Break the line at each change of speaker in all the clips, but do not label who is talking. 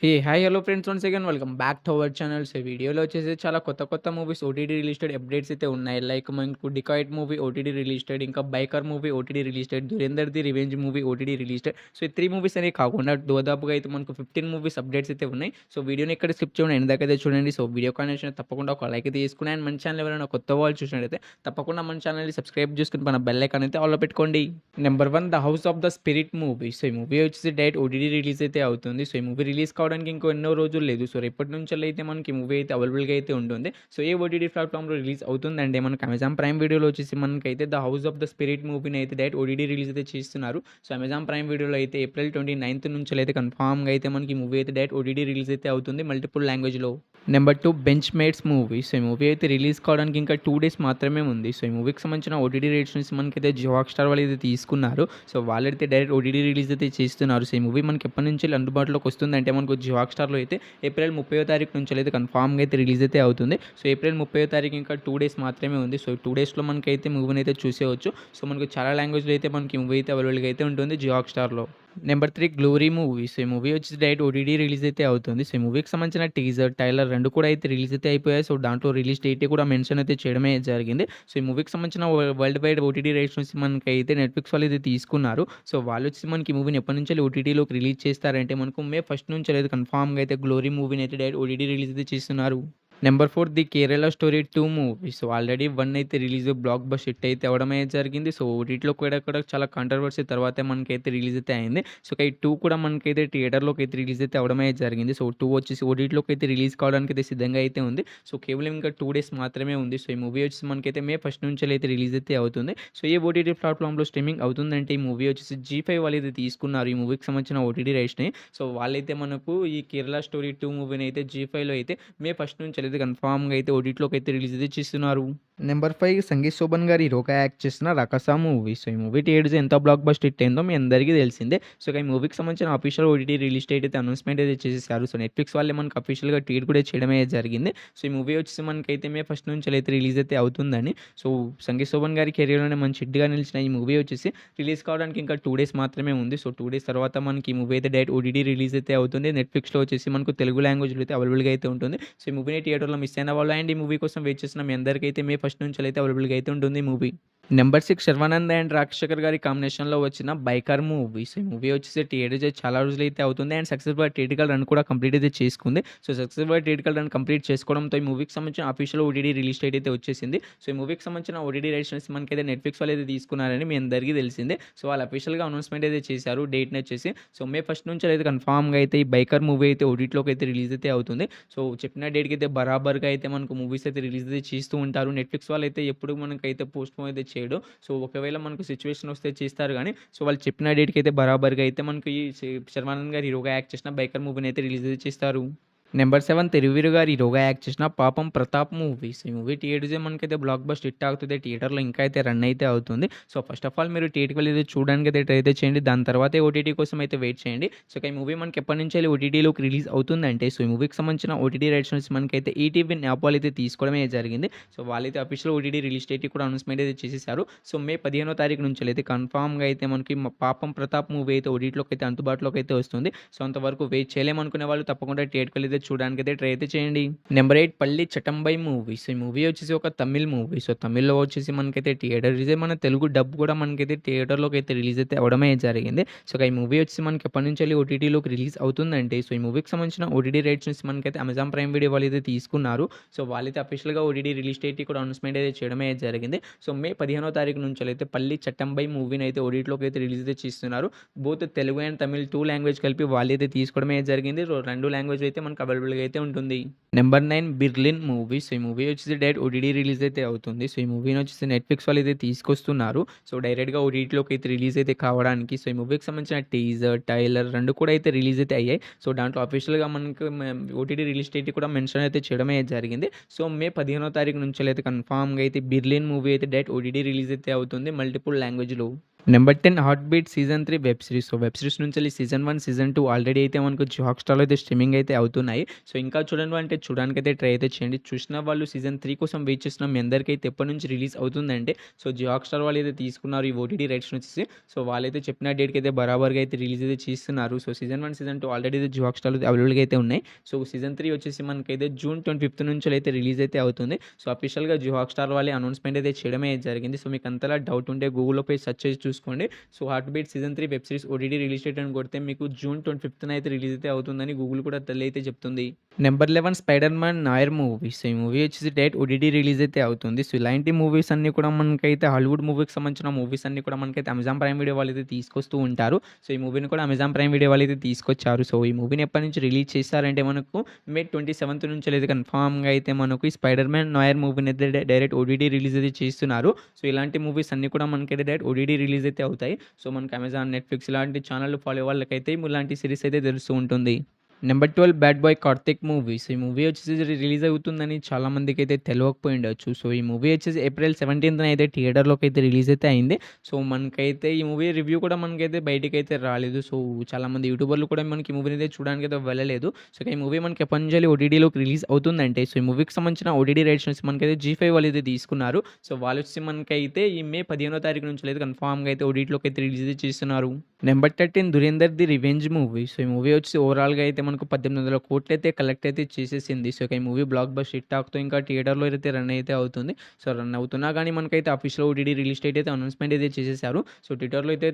Hey! Hi! Hello friends once again welcome back to our channel. So, వీడియోలో వచ్చేసి చాలా కొత్త మూవీస్ ఓటీటీ రిలీజ్‌డ్ అప్డేట్స్ అయితే ఉన్నాయి. లైక్ మనకు 'డికాయిట్' మూవీ ఓటీటీ రిలీజ్‌డ్, ఇంకా 'biker' movie OTT released, 'Dhurandhar the revenge' movie OTT released. So, ఈ 3 movies అనేవి కాకుండా దాదాపుగా అయితే మనకు 15 మూవీస్ అప్డేట్స్ అయితే ఉన్నాయి. సో, వీడియోని ఎక్కడ స్కిప్ చేయకుండా ఎండ్ దాకా అయితే చూడండి. సో, వీడియో కానీ నచ్చితే తప్పకుండా ఒక లైక్ అయితే చేసుకొని అండ్ మన ఛానల్ ఎవరైనా కొత్త వాళ్ళు చూసినట్లయితే తప్పకుండా మన ఛానల్‌ని సబ్స్క్రైబ్ చేసుకొని మన బెల్ ఐకాన్ అయితే ఆల్‌లో పెట్టుకోండి. Number 1 the house of the spirit movie. So, ఈ మూవీ వచ్చేసి డైరెక్ట్ ఓటీటీ రిలీజ్ అయితే అవుతుంది. సో, ఈ మూవీ రిలీజ్ కావడానికి ఇంకో ఎన్నో రోజులు లేదు. సో, రేపటి నుంచెల్లయితే మనకి మూవీ అయితే అవైలబుల్‌గా అయితే ఉంటుంది. సో, ఏ ఓటీటీ ప్లాట్‌ఫామ్‌లో రిలీజ్ అవుతుందంటే మనకు అమెజాన్ ప్రైమ్ వీడియోలో వచ్చేసి మనకైతే the house of the spirit మూవీని అయితే డైరెక్ట్ ఓటీటీ రిలీజ్ అయితే చేస్తున్నారు. సో, అమెజాన్ ప్రైమ్ వీడియోలో అయితే ఏప్రిల్ 29 నుంచెల్లయితే కన్ఫర్మ్‌గా అయితే మనకి మూవీ అయితే డైరెక్ట్ ఓటీటీ రిలీజ్ అయితే అవుతుంది మల్టిపుల్ లాంగ్వేజ్‌లో. Number 2 bench mates movie. So, ఈ మూవీ అయితే రిలీజ్ కావడానికి ఇంకా 2 డేస్ మాత్రమే ఉంది. సో, ఈ మూవీకి సంబంధించిన ఓటీటీ రైట్స్ నుంచి మనకైతే జియో హాట్‌స్టార్ వాళ్ళైతే తీసుకున్నారు. సో, వాళ్ళైతే డైరెక్ట్ ఓటీటీ రిలీజ్ అయితే చేస్తున్నారు. సో, ఈ మూవీ మనకి ఎప్పటినుంచి అందుబాటులోకి వస్తుందంటే మనకు జియో హాట్‌స్టార్‌లో అయితే ఏప్రిల్ 30వ తారీఖు నుంచెల్లయితే కన్ఫర్మ్‌గా అయితే రిలీజ్ అయితే అవుతుంది. సో, ఏప్రిల్ 30వ తారీఖు ఇంకా 2 డేస్ మాత్రమే ఉంది. సో, 2 డేస్‌లో మనకైతే మూవీని అయితే చూసేయొచ్చు. సో, మనకు చాలా లాంగ్వేజ్‌లో అయితే మనకి మూవీ అయితే అవైలబుల్‌గా అయితే ఉంటుంది జియో హాట్‌స్టార్‌లో. Number 3 Glory movie. సో, ఈ మూవీ వచ్చేసి డైరెక్ట్ ఓటీటీ రిలీజ్ అయితే అవుతుంది. సో, ఈ మూవీకి సంబంధించిన టీజర్, ట్రైలర్ 2 కూడా అయితే రిలీజ్ అయితే అయిపోయాయి. సో, దాంట్లో రిలీజ్ డేట్ కూడా మెన్షన్ అయితే చేయడమే జరిగింది. సో, ఈ మూవీకి సంబంధించిన వరల్డ్ వైడ్ ఓటీటీ రైట్స్ నుంచి మనకైతే నెట్‌ఫ్లిక్స్ వాళ్ళు అయితే తీసుకున్నారు. సో, వాళ్ళొచ్చేసి మనకి మూవీని ఎప్పటినుంచెల్లి ఓటీటీలోకి రిలీజ్ చేస్తారంటే మనకు మే 1 నుంచెల్లి కన్ఫర్మ్‌గా అయితే గ్లోరీ మూవీని అయితే డైరెక్ట్ ఓటీటీ రిలీజ్ అయితే చేస్తున్నారు. Number 4 the Kerala story 2 movie. So, already 1 అయితే రిలీజ్ బ్లాక్ బస్టర్ హిట్ అయితే అవ్వడమే జరిగింది. సో, ఓటీటీలో కూడా చాలా కాంట్రోవర్సీ తర్వాతే మనకైతే రిలీజ్ అయితే అయింది. సో, ఈ 2 కూడా మనకైతే థియేటర్‌లోకి అయితే రిలీజ్ అయితే అవ్వడమే జరిగింది. సో, 2 వచ్చేసి ఓటీటీలోకి అయితే రిలీజ్ కావడానికి అయితే సిద్ధంగా అయితే ఉంది. సో, కేవలం ఇంకా 2 డేస్ మాత్రమే ఉంది. సో, ఈ మూవీ వచ్చేసి మనకైతే మే 1 నుంచెల్లయితే రిలీజ్ అయితే అవుతుంది. సో, ఏ ఓటీటీ ప్లాట్‌ఫామ్‌లో స్ట్రీమింగ్ అవుతుందంటే ఈ మూవీ వచ్చేసి జీ5 వాళ్ళైతే తీసుకున్నారు ఈ మూవీకి సంబంధించిన ఓటీటీ రైట్స్‌ని. సో, వాళ్ళైతే మనకు ఈ కేరళ స్టోరీ 2 మూవీని అయితే జీ5లో అయితే మే 1 నుంచెల్లయితే కన్ఫర్మ్‌గా అయితే ఓటీటీలోకి అయితే రిలీజ్ అయితే చేస్తున్నారు. నెంబర్ 5 సంగీత్ శోభన్ గారు హీరోగా యాక్ట్ చేసిన 'రకస' మూవీ. సో, ఈ మూవీ థియేటర్స్ ఎంత బ్లాక్ బస్టర్ హిట్ అయిందో మీ అందరికీ తెలిసిందే. సో, ఈ మూవీకి సంబంధించిన అఫీషియల్ ఓటీటీ రిలీజ్ డేట్ అయితే అనౌన్స్‌మెంట్ అయితే చేసేసారు. సో, నెట్‌ఫ్లిక్స్ వాళ్ళే మనకు అఫీషియల్‌గా ట్వీట్ కూడా చేయడమే జరిగింది. సో, ఈ మూవీ వచ్చేసి మనకైతే మే 1 నుంచెల్లయితే రిలీజ్ అయితే అవుతుందని. సో, సంగీత్ శోభన్ గారి కెరియర్‌లోనే మంచి హిట్‌గా నిలిచిన ఈ మూవీ వచ్చేసి రిలీజ్ కావడానికి ఇంకా 2 డేస్ మాత్రమే ఉంది. సో, 2 డేస్ తర్వాత మనకి ఈ మూవీ అయితే డైరెక్ట్ ఓటీటీ రిలీజ్ అయితే అవుతుంది. నెట్‌ఫ్లిక్స్‌లో వచ్చేసి మనకు తెలుగు లాంగ్వేజ్‌లో అయితే అవైలబుల్‌గా అయితే ఉంటుంది. సో, ఈ మూవీని థియేటర్‌లో మిస్ అయిన వాళ్ళు అండ్ ఈ మూవీ కోసం వెయిట్ చేస్తున్న మీ అందరికైతే మే 1 నుంచెల్లయితే అవైలబుల్‌గా అయితే ఉంటుంది ఈ movie. Number 6 Sharwanand and Rajasekhar గారి కాంబినేషన్‌లో వచ్చిన 'బైకర్' మూవీ. సో, ఈ మూవీ వచ్చేసి థియేటర్స్ చాలా రోజులైతే అవుతుంది అండ్ సక్సెస్‌ఫుల్‌గా థియేట్రికల్ రన్ కూడా కంప్లీట్ అయితే చేసుకుంది. సో, సక్సెస్‌ఫుల్‌గా థియేట్రికల్ రన్ కంప్లీట్ చేసుకోవడంతో ఈ మూవీకి సంబంధించిన అఫీషియల్ ఓటీటీ రిలీజ్ డేట్ అయితే వచ్చేసింది. సో, ఈ మూవీకి సంబంధించిన ఓటీటీ రైట్స్ మనకైతే నెట్‌ఫ్లిక్స్ వాళ్ళైతే తీసుకున్నారని మీ అందరికీ తెలిసిందే. సో, వాళ్ళు అఫీషియల్‌గా అనౌన్స్‌మెంట్ అయితే చేశారు డేట్‌ని వచ్చేసి. సో, మే 1 నుంచెల్లయితే కన్ఫర్మ్‌గా అయితే ఈ 'బైకర్' మూవీ అయితే ఓటీటీలోకి అయితే రిలీజ్ అయితే అవుతుంది. సో, చెప్పిన డేట్‌కి అయితే బరాబర్‌గా అయితే మనకు మూవీస్ అయితే రిలీజ్ అయితే చేస్తూ ఉంటారు. నెట్‌ఫ్లిక్స్ వాళ్ళైతే ఎప్పుడు మనకైతే పోస్ట్‌పోన్ అయితే చేయడు. సో, ఒకవేళ మనకు సిచ్యువేషన్ వస్తే చేస్తారు గానీ, సో, వాళ్ళు చెప్పిన డేట్‌కి అయితే బరాబర్‌గా అయితే మనకి ఈ శర్వానంద్ గారు హీరోగా యాక్ట్ చేసిన 'బైకర్' మూవీని అయితే రిలీజ్ అయితే చేస్తారు. నెంబర్ 7 'తిరువీరు' గారు హీరోగా యాక్ట్ చేసిన 'పాపం ప్రతాప్' మూవీస్. ఈ మూవీ థియేటర్సే మనకైతే బ్లాక్ బస్టర్ హిట్ అవుతది. థియేటర్‌లో ఇంకా అయితే రన్ అయితే అవుతుంది. సో, ఫస్ట్ ఆఫ్ ఆల్ మీరు థియేటర్‌కి వెళ్లి చూడడానికి అయితే ట్రై అయితే చేయండి. దాని తర్వాతే ఓటీటీ కోసం అయితే వెయిట్ చేయండి. సో, ఈ మూవీ మనకి ఎప్పటినుంచెల్లి ఓటీటీలోకి రిలీజ్ అవుతుందంటే, సో, ఈ మూవీకి సంబంధించిన ఓటీటీ రైట్స్ నుంచి మనకైతే ఈటీవీ యాప్ వాళ్ళైతే తీసుకోవడమే జరిగింది. సో, వాళ్ళైతే అఫీషియల్ ఓటీటీ రిలీజ్ డేట్ కూడా అనౌన్స్‌మెంట్ అయితే చేసేసారు. సో, మే 15వ తారీఖు నుంచెల్లయితే కన్ఫర్మ్‌గా అయితే మనకి 'పాపం ప్రతాప్' మూవీ అయితే ఓటీటీలోకి అయితే అందుబాటులోకి అయితే వస్తుంది. సో, అంతవరకు వెయిట్ చేయలేమనుకునే వాళ్ళు తప్పకుండా థియేటర్‌కి వెళ్లి చూడడానికైతే ట్రై అయితే చేయండి. నెంబర్ 8 పల్లి చటంబై మూవీ. సో, ఈ మూవీ వచ్చేసి ఒక తమిళ్ మూవీ. సో, తమిళ్‌లో వచ్చేసి మనకైతే థియేటర్ రిలీజ్ మన తెలుగు డబ్ కూడా మనకైతే థియేటర్‌లోకి అయితే రిలీజ్ అయితే అవ్వడమే జరిగింది. సో, ఈ మూవీ వచ్చేసి మనకి ఎప్పటినుంచెల్లి ఓటీటీలోకి రిలీజ్ అవుతుందంటే, సో, ఈ మూవీకి సంబంధించిన ఓటీటీ రైట్స్ నుంచి మనకైతే అమెజాన్ ప్రైమ్ వీడియో వాళ్ళైతే తీసుకున్నారు. సో, వాళ్ళైతే అఫీషియల్‌గా ఓటీటీ రిలీజ్ డేట్ కూడా అనౌన్స్‌మెంట్ అయితే చేయడమే జరిగింది. సో, మే 15వ తారీఖు నుంచెల్లయితే పల్లి చట్టంబై మూవీని అయితే ఓటీటీలోకి అయితే రిలీజ్ అయితే చేస్తున్నారు. Both Telugu and Tamil 2 language కలిపి వాళ్ళైతే తీసుకోవడమే జరిగింది. 2 లాంగ్వేజ్ అయితే మనకు అవైలబుల్‌గా అయితే ఉంటుంది. Number 9 Berlin movie. సో, ఈ మూవీ వచ్చేసి డైరెక్ట్ ఓటీటీ రిలీజ్ అయితే అవుతుంది. సో, ఈ మూవీని వచ్చేసి నెట్‌ఫ్లిక్స్ వాళ్ళైతే తీసుకొస్తున్నారు. సో, డైరెక్ట్‌గా ఓటీటీలోకి అయితే రిలీజ్ అయితే కావడానికి. సో, ఈ మూవీకి సంబంధించిన టీజర్, ట్రైలర్ 2 కూడా అయితే రిలీజ్ అయితే అయ్యాయి. సో, దాంట్లో అఫీషియల్‌గా మనకు ఓటీటీ రిలీజ్ డేట్ కూడా మెన్షన్ అయితే చేయడమే జరిగింది. సో, మే 15వ తారీఖు నుంచెల్లయితే కన్ఫర్మ్‌గా అయితే బిర్లిన్ మూవీ అయితే డైరెక్ట్ ఓటీటీ రిలీజ్ అయితే అవుతుంది మల్టిపుల్ లాంగ్వేజ్‌లో. Number 10 heart beat season 3 web series. So, web series నుంచెల్లి సీజన్ 1, సీజన్ 2 ఆల్రెడీ అయితే మనకు జియో హాట్‌స్టార్‌లో అయితే స్ట్రీమింగ్ అయితే అవుతున్నాయి. సో, ఇంకా చూడనివంటే చూడడానికైతే ట్రై అయితే చేయండి. చూసిన వాళ్ళు సీజన్ 3 కోసం వెయిట్ చేస్తున్న మీ అందరికైతే ఎప్పటి నుంచి రిలీజ్ అవుతుందంటే, సో, జియో హాట్‌స్టార్ వాళ్ళైతే తీసుకున్నారు ఈ ఓటీటీ రైట్స్‌నొచ్చేసి. సో, వాళ్ళైతే చెప్పిన డేట్‌కైతే బరాబర్‌గా అయితే రిలీజ్ అయితే చేస్తున్నారు. సో, సీజన్ 1, సీజన్ 2 ఆల్రెడీ అయితే జియో హాట్‌స్టార్‌లో అవైలబుల్‌గా అయితే ఉన్నాయి. సో, సీజన్ 3 వచ్చేసి మనకైతే జూన్ 25 నుంచెలైతే రిలీజ్ అయితే అవుతుంది. సో, అఫీషియల్‌గా జియో హాట్‌స్టార్ వాళ్ళే అనౌన్స్‌మెంట్ అయితే చేయడమే జరిగింది. సో, మీకు అంతలా డౌట్ ఉంటే గూగుల్‌లో పోయి సెర్చ్ చేసి చూసుకోండి. So, heart beat season 3 web series OTT release date అని కొడితే మీకు జూన్ 25న అయితే రిలీజ్ అయితే అవుతుందని గూగుల్ కూడా అయితే చెప్తుంది. Number 11 spider man Nair movie. So, ఈ మూవీ వచ్చేసి డైరెక్ట్ ఓటీటీ రిలీజ్ అయితే అవుతుంది. సో, ఇలాంటి మూవీస్ అన్నీ కూడా మనకైతే హాలీవుడ్ మూవీకి సంబంధించిన మూవీస్ అన్నీ కూడా మనకైతే అమెజాన్ ప్రైమ్ వీడియో వాళ్ళైతే తీసుకొస్తూ ఉంటారు. సో, ఈ మూవీని కూడా అమెజాన్ ప్రైమ్ వీడియో వాళ్ళైతే తీసుకొచ్చారు. సో, ఈ మూవీని ఎప్పటి నుంచి రిలీజ్ చేశారంటే మనకు మే 27 నుంచి అయితే కన్ఫర్మ్‌గా అయితే మనకు ఈ స్పైడర్ మ్యాన్ నాయర్ మూవీని అయితే డైరెక్ట్ ఓటీటీ రిలీజ్ అయితే చేస్తున్నారు. సో, ఇలాంటి మూవీస్ అన్నీ కూడా మనకైతే డైరెక్ట్ ఓటీటీ రిలీజ్ అయితే అవుతాయి. సో, మనకి అమెజాన్, నెట్‌ఫ్లిక్స్ ఇలాంటి ఛానెల్‌లు ఫాలో అయ్యే వాళ్ళకైతే ఇలాంటి సీరీస్ అయితే తెలుస్తూ ఉంటుంది. Number 12 bad boy Karthik movie. So, ఈ మూవీ వచ్చేసి రిలీజ్ అవుతుందని చాలా మందికైతే తెలవకపోయి ఉండొచ్చు. సో, ఈ మూవీ వచ్చేసి ఏప్రిల్ 17న అయితే థియేటర్‌లోకి అయితే రిలీజ్ అయితే అయింది. సో, మనకైతే ఈ మూవీ రివ్యూ కూడా మనకైతే బయటికైతే రాలేదు. సో, చాలామంది యూట్యూబర్లు కూడా మనకి ఈ మూవీని అయితే చూడడానికైతే వెళ్ళలేదు. సో, ఈ మూవీ మనకి ఎప్పటినుంచెల్లి ఓటీటీలోకి రిలీజ్ అవుతుందంటే, సో, ఈ మూవీకి సంబంధించిన ఓటీటీ రైట్స్ నుంచి మనకైతే జీ5 వాళ్ళైతే తీసుకున్నారు. సో, వాళ్ళొచ్చి మనకైతే ఈ మే 15వ తారీఖు నుంచి అయితే కన్ఫర్మ్‌గా అయితే ఓటీటీలోకి అయితే రిలీజ్ అయితే చేస్తున్నారు. Number 13 Dhurandhar the revenge movie. So, ఈ మూవీ వచ్చి ఓవరాల్‌గా అయితే మనకు 1800 కోట్లు అయితే కలెక్ట్ అయితే చేసేసింది. సో, ఈ మూవీ బ్లాక్ బస్టర్ హిట్ టాక్‌తో ఇంకా థియేటర్‌లో అయితే రన్ అయితే అవుతుంది. సో, రన్ అవుతున్నా కానీ మనకైతే అఫీషియల్ ఓటీటీ రిలీజ్ డేట్ అయితే అనౌన్స్‌మెంట్ అయితే చేసేసారు. సో, ట్విట్టర్‌లో అయితే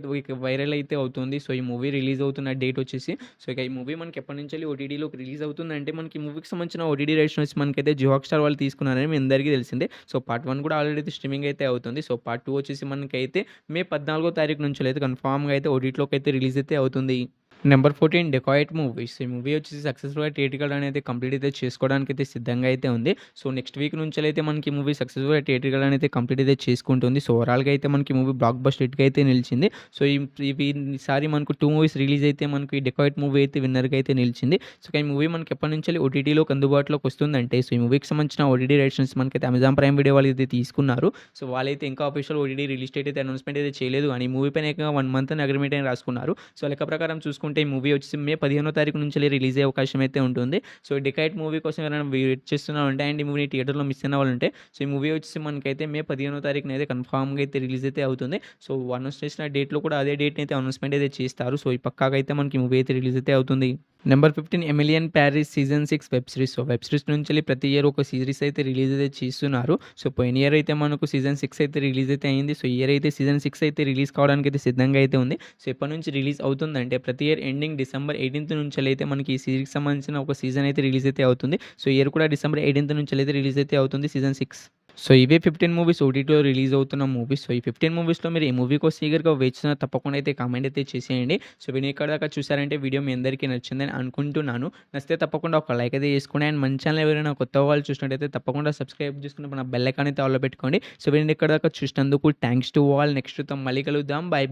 వైరల్ అయితే అవుతుంది. సో, ఈ మూవీ రిలీజ్ అవుతున్న డేట్ వచ్చేసి. సో, ఈ మూవీ మనకి ఎప్పటినుంచెల్లి ఓటీటీలోకి రిలీజ్ అవుతుందంటే మనకి ఈ మూవీకి సంబంధించిన ఓటీటీ రైట్స్ వచ్చి మనకైతే జియో హాట్‌స్టార్ వాళ్ళు తీసుకున్నారని మీ అందరికీ తెలిసిందే. సో, పార్ట్ 1 కూడా ఆల్రెడీ అయితే స్ట్రీమింగ్ అయితే అవుతుంది. సో, పార్ట్ 2 వచ్చేసి మనకైతే మే 14వ తారీఖు నుంచి అయితే కన్ఫర్మ్‌గా అయితే ఓటీటీలోకి అయితే రిలీజ్ అయితే అవుతుంది. Number 14 dacoit movies. ఈ మూవీ వచ్చేసి సక్సెస్‌ఫుల్‌గా థియేట్రికల్ అనేది కంప్లీట్ అయితే చేసుకోవడానికైతే సిద్ధంగా అయితే ఉంది. సో, నెక్స్ట్ వీక్ నుంచెలైతే మనకి ఈ మూవీ సక్సెస్‌ఫుల్‌గా థియేట్రికల్ అనేది కంప్లీట్ అయితే చేసుకుంటుంది. సో, ఓవరాల్‌గా అయితే మనకి మూవీ బ్లాక్ బస్టర్ హిట్‌గా అయితే నిలిచింది. సో, ఈసారి మనకు 2 మూవీస్ రిలీజ్ అయితే మనకు ఈ డెకాయిట్ మూవీ అయితే విన్నర్‌గా అయితే నిలిచింది. సో, ఈ మూవీ మనకి ఎప్పటినుంచెల్లి ఓటీటీలోకి అందుబాటులోకి వస్తుందంటే, సో, ఈ మూవీకి సంబంధించిన ఓటీటీ రైట్స్ నుంచి మనకైతే అమెజాన్ ప్రైమ్ వీడియో వాళ్ళు అయితే తీసుకున్నారు. సో, వాళ్ళైతే ఇంకా అఫీషియల్ ఓటీటీ రిలీజ్ డేట్ అయితే అనౌన్స్‌మెంట్ అయితే చేయలేదు కానీ, ఈ మూవీ పైన ఏకంగా 1 మంత్ అని అగ్రీమెంట్ అని రాసుకున్నారు. సో, లెక్క ప్రకారం చూసుకుంటే ఈ మూవీ వచ్చేసి మే 15వ తారీఖు నుంచెల్లి రిలీజ్ అయ్యే అవకాశం అయితే ఉంటుంది. సో, డెకాయిట్ మూవీ కోసం ఎవరైనా వెయిట్ చేస్తున్నారంటే అండ్ ఈ మూవీని థియేటర్‌లో మిస్ అయిన వాళ్ళుంటే, సో, ఈ మూవీ వచ్చేసి మనకైతే మే 15వ తారీఖున అయితే కన్ఫర్మ్‌గా అయితే రిలీజ్ అయితే అవుతుంది. సో, అనౌన్స్ చేసిన డేట్‌లో కూడా అదే డేట్‌ని అయితే అనౌన్స్‌మెంట్ అయితే చేస్తారు. సో, ఈ పక్కాగా అయితే మనకి మూవీ అయితే రిలీజ్ అయితే అవుతుంది. Number 15 Emily in Paris season 6 web series. So, web series నుంచెల్లి ప్రతి ఇయర్ ఒక సీరీస్ అయితే రిలీజ్ అయితే చేస్తున్నారు. సో, పోయిన ఇయర్ అయితే మనకు సీజన్ 6 అయితే రిలీజ్ అయితే అయింది. సో, ఈ ఇయర్ అయితే సీజన్ 6 అయితే రిలీజ్ కావడానికి అయితే సిద్ధంగా అయితే ఉంది. సో, ఎప్పటి నుంచి రిలీజ్ అవుతుందంటే ప్రతి ఇయర్ ఎండింగ్ డిసెంబర్ 18 నుంచెలైతే మనకి ఈ సీరీస్‌కి సంబంధించిన ఒక సీజన్ అయితే రిలీజ్ అయితే అవుతుంది. సో, ఈ ఇయర్ కూడా డిసెంబర్ 18 నుంచెలైతే రిలీజ్ అయితే అవుతుంది సీజన్ 6. సో, ఇవే 15 మూవీస్ ఓటీటీలో రిలీజ్ అవుతున్న మూవీస్. సో, ఈ 15 మూవీస్‌లో మీరు ఏ మూవీ కోసం ఈగర్‌గా వెయిట్ చేస్తున్నారో తప్పకుండా అయితే కామెంట్ అయితే చేసేయండి. సో, వీడియో ఎక్కడి దాకా చూసారంటే వీడియో మీ అందరికీ నచ్చిందని అనుకుంటున్నాను. నచ్చితే తప్పకుండా ఒక లైక్ అయితే చేసుకోండి. అండ్ మన ఛానల్ ఎవరైనా కొత్త వాళ్ళు చూసినట్టయితే తప్పకుండా సబ్స్క్రైబ్ చేసుకుని మన బెల్ ఐకాన్ అయితే ఆల్‌లో పెట్టుకోండి. సో, వీడియోని ఎక్కడి దాకా చూసినందుకు థాంక్స్ టు ఆల్. నెక్స్ట్‌తో మళ్ళీ కలుద్దాం. బై.